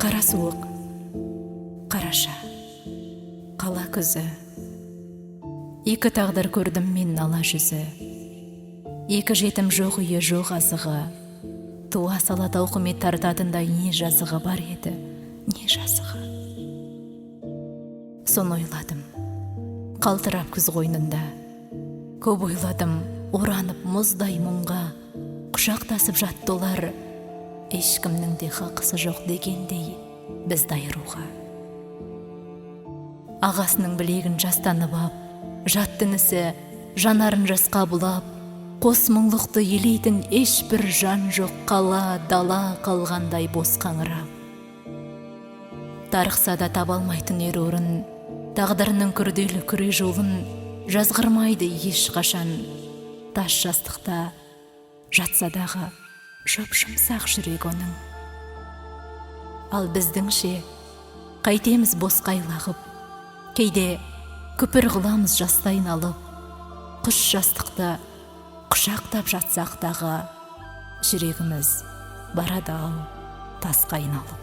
Қара суық, қараша, қала күзі. Екі тағдыр көрдім мен ала жүзі. Екі жетім жоқ үйі жоқ азығы. Туа сала тауқымет тартатындай не жазығы бар еді, не жазығы. Соны ойладым, қалтырап күз қойнында. Көп ойладым, оранып мұздай мұңға. Құшақтасып жатты олар, ешкімнің де хақысы жоқ дегендей бізді айыруға. Ағасының білегін жастанып ап, жат тінісі жанарын жасқа бұлап, қос мұңлықты елейтін ешбір жан жоқ, қала дала қалғандай бос қаңырап. Тарықса да таба алмайтын ер орын, тағдырының күрделі күре жолын жазғырмайды ешқашан. Тас жастықта жатса дағы жұп-жұмсақ жүрек оның. Ал біздіңше қайтеміз босқа айлағып, кейде күпір қыламыз жастайын алып, құш жастықты құшақтап жатсақ дағы жүрегіміз барады ау тасқа айналып.